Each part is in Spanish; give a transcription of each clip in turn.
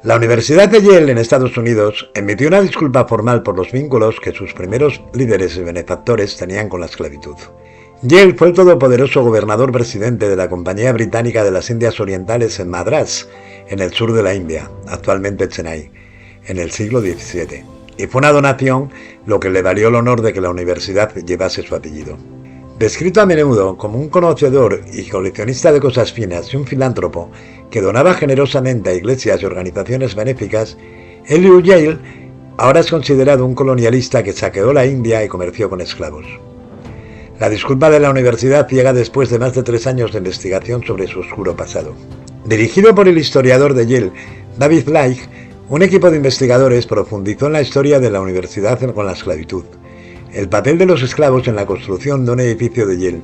La Universidad de Yale en Estados Unidos emitió una disculpa formal por los vínculos que sus primeros líderes y benefactores tenían con la esclavitud. Yale fue el todopoderoso gobernador presidente de la Compañía Británica de las Indias Orientales en Madrás, en el sur de la India, actualmente Chennai, en el siglo XVII, y fue una donación lo que le valió el honor de que la universidad llevase su apellido. Descrito a menudo como un conocedor y coleccionista de cosas finas y un filántropo que donaba generosamente a iglesias y organizaciones benéficas, Elihu Yale ahora es considerado un colonialista que saqueó la India y comerció con esclavos. La disculpa de la universidad llega después de más de 3 años de investigación sobre su oscuro pasado. Dirigido por el historiador de Yale, David Leigh, un equipo de investigadores profundizó en la historia de la universidad con la esclavitud, el papel de los esclavos en la construcción de un edificio de Yale,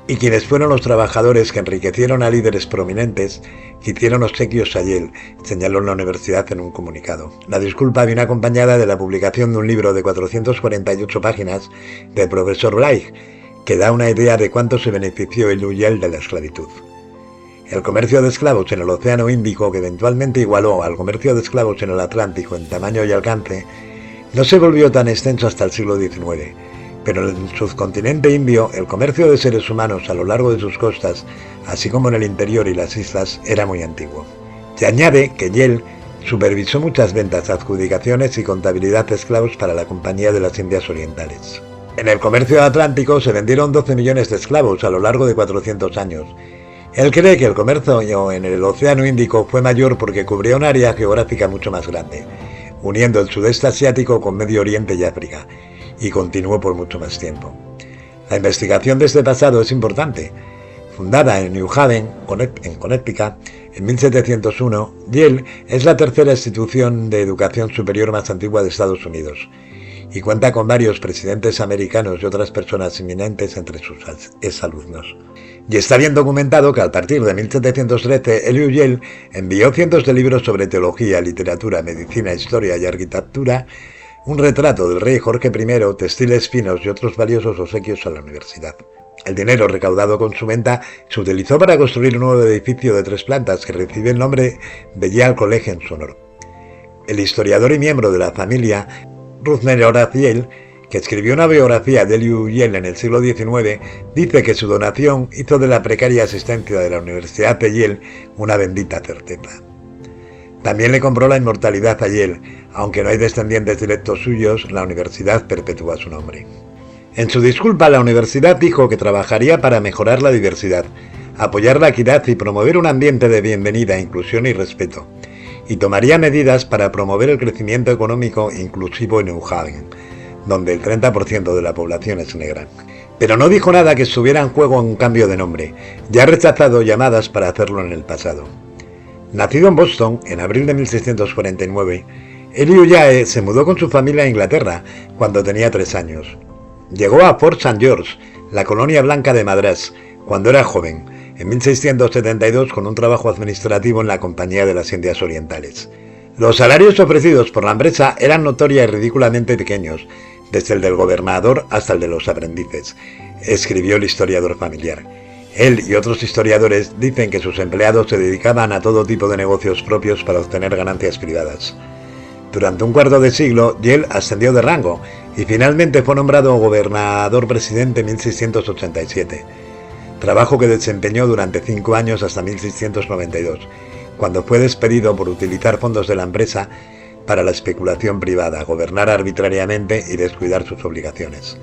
y quienes fueron los trabajadores que enriquecieron a líderes prominentes que hicieron obsequios a Yale, señaló la universidad en un comunicado. La disculpa viene acompañada de la publicación de un libro de 448 páginas del profesor Leigh, que da una idea de cuánto se benefició Elihu Yale de la esclavitud. El comercio de esclavos en el Océano Índico, que eventualmente igualó al comercio de esclavos en el Atlántico en tamaño y alcance, no se volvió tan extenso hasta el siglo XIX, pero en el subcontinente indio el comercio de seres humanos a lo largo de sus costas, así como en el interior y las islas, era muy antiguo. Se añade que Yale supervisó muchas ventas, adjudicaciones y contabilidad de esclavos para la Compañía de las Indias Orientales. En el comercio atlántico se vendieron 12 millones de esclavos a lo largo de 400 años. Él cree que el comercio en el Océano Índico fue mayor porque cubría un área geográfica mucho más grande, uniendo el sudeste asiático con Medio Oriente y África, y continuó por mucho más tiempo. La investigación de este pasado es importante. Fundada en New Haven, en Connecticut, en 1701, Yale es la tercera institución de educación superior más antigua de Estados Unidos, y cuenta con varios presidentes americanos y otras personas eminentes entre sus exalumnos. Y está bien documentado que a partir de 1713, Elihu Yale envió cientos de libros sobre teología, literatura, medicina, historia y arquitectura, un retrato del rey Jorge I, textiles finos y otros valiosos obsequios a la universidad. El dinero recaudado con su venta se utilizó para construir un nuevo edificio de 3 plantas que recibe el nombre de Yale College en su honor. El historiador y miembro de la familia Rutherford Horace Yale, que escribió una biografía de Elihu Yale en el siglo XIX, dice que su donación hizo de la precaria asistencia de la Universidad de Yale una bendita certeza. También le compró la inmortalidad a Yale, aunque no hay descendientes directos suyos, la universidad perpetúa su nombre. En su disculpa, la universidad dijo que trabajaría para mejorar la diversidad, apoyar la equidad y promover un ambiente de bienvenida, inclusión y respeto, y tomaría medidas para promover el crecimiento económico inclusivo en New Haven, donde el 30% de la población es negra. Pero no dijo nada que estuviera en juego un cambio de nombre, ya ha rechazado llamadas para hacerlo en el pasado. Nacido en Boston en abril de 1649, Elihu Yale se mudó con su familia a Inglaterra cuando tenía 3 años. Llegó a Fort St. George, la colonia blanca de Madrás, cuando era joven, en 1672 con un trabajo administrativo en la Compañía de las Indias Orientales. Los salarios ofrecidos por la empresa eran notoria y ridículamente pequeños, desde el del gobernador hasta el de los aprendices, escribió el historiador familiar. Él y otros historiadores dicen que sus empleados se dedicaban a todo tipo de negocios propios para obtener ganancias privadas. Durante un cuarto de siglo, Yale ascendió de rango y finalmente fue nombrado gobernador presidente en 1687, trabajo que desempeñó durante 5 años hasta 1692, cuando fue despedido por utilizar fondos de la empresa para la especulación privada, gobernar arbitrariamente y descuidar sus obligaciones.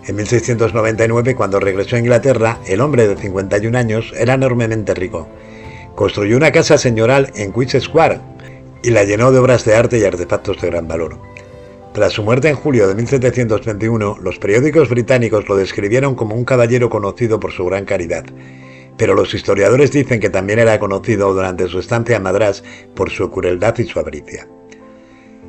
En 1699, cuando regresó a Inglaterra, el hombre de 51 años era enormemente rico. Construyó una casa señorial en Queen's Square y la llenó de obras de arte y artefactos de gran valor. Tras su muerte en julio de 1721, los periódicos británicos lo describieron como un caballero conocido por su gran caridad, pero los historiadores dicen que también era conocido durante su estancia en Madrás por su crueldad y su avaricia.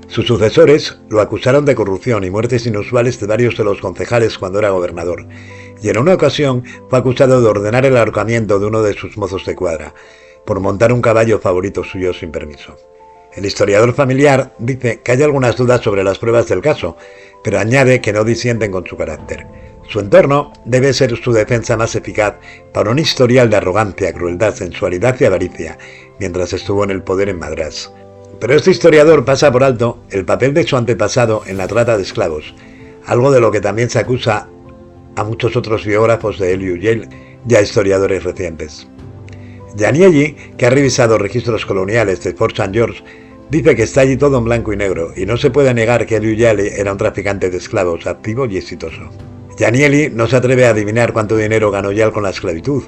Sus sucesores lo acusaron de corrupción y muertes inusuales de varios de los concejales cuando era gobernador, y en una ocasión fue acusado de ordenar el ahorcamiento de uno de sus mozos de cuadra, por montar un caballo favorito suyo sin permiso. El historiador familiar dice que hay algunas dudas sobre las pruebas del caso, pero añade que no disienten con su carácter. Su entorno debe ser su defensa más eficaz para un historial de arrogancia, crueldad, sensualidad y avaricia, mientras estuvo en el poder en Madrás. Pero este historiador pasa por alto el papel de su antepasado en la trata de esclavos, algo de lo que también se acusa a muchos otros biógrafos de Elihu Yale y a historiadores recientes. Janielli, que ha revisado registros coloniales de Fort St. George, dice que está allí todo en blanco y negro, y no se puede negar que Elihu Yale era un traficante de esclavos activo y exitoso. Janielli no se atreve a adivinar cuánto dinero ganó Yale con la esclavitud,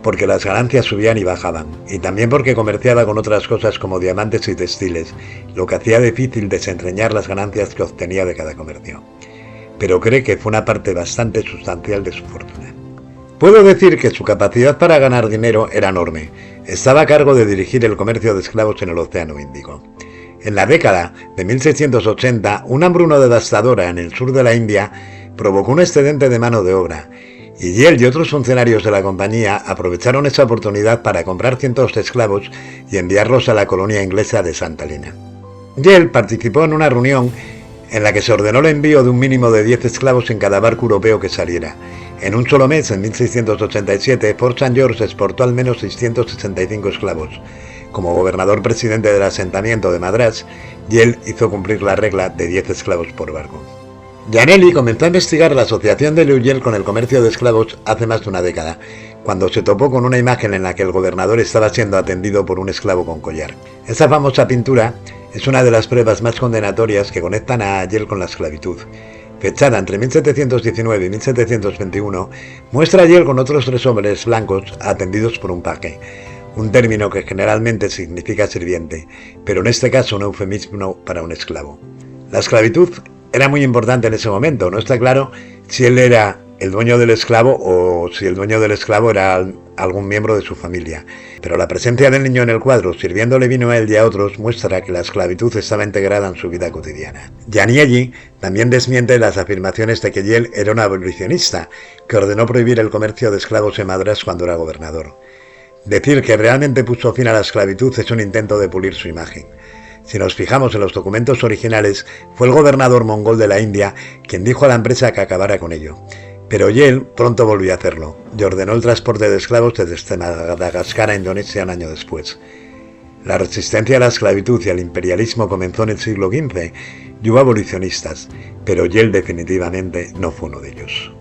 porque las ganancias subían y bajaban, y también porque comerciaba con otras cosas como diamantes y textiles, lo que hacía difícil desentrañar las ganancias que obtenía de cada comercio. Pero cree que fue una parte bastante sustancial de su fortuna. Puedo decir que su capacidad para ganar dinero era enorme. Estaba a cargo de dirigir el comercio de esclavos en el Océano Índico. En la década de 1680, una hambruna devastadora en el sur de la India provocó un excedente de mano de obra, y él y otros funcionarios de la compañía aprovecharon esa oportunidad para comprar cientos de esclavos y enviarlos a la colonia inglesa de Santa Helena. Yale participó en una reunión en la que se ordenó el envío de un mínimo de 10 esclavos en cada barco europeo que saliera. En un solo mes, en 1687, Fort St. George exportó al menos 665 esclavos. Como gobernador presidente del asentamiento de Madrás, Yale hizo cumplir la regla de 10 esclavos por barco. Janielli comenzó a investigar la asociación de Elihu Yale con el comercio de esclavos hace más de una década, cuando se topó con una imagen en la que el gobernador estaba siendo atendido por un esclavo con collar. Esa famosa pintura es una de las pruebas más condenatorias que conectan a Yale con la esclavitud. Fechada entre 1719 y 1721, muestra a Yale con otros 3 hombres blancos atendidos por un paje, un término que generalmente significa sirviente, pero en este caso un eufemismo para un esclavo. La esclavitud era muy importante en ese momento, no está claro si él era el dueño del esclavo o si el dueño del esclavo era algún miembro de su familia. Pero la presencia del niño en el cuadro, sirviéndole vino a él y a otros, muestra que la esclavitud estaba integrada en su vida cotidiana. Janielli también desmiente las afirmaciones de que Yale era un abolicionista, que ordenó prohibir el comercio de esclavos en Madrás cuando era gobernador. Decir que realmente puso fin a la esclavitud es un intento de pulir su imagen. Si nos fijamos en los documentos originales, fue el gobernador mongol de la India quien dijo a la empresa que acabara con ello. Pero Yale pronto volvió a hacerlo y ordenó el transporte de esclavos desde Madagascar a Indonesia un año después. La resistencia a la esclavitud y al imperialismo comenzó en el siglo XV y hubo abolicionistas, pero Yale definitivamente no fue uno de ellos.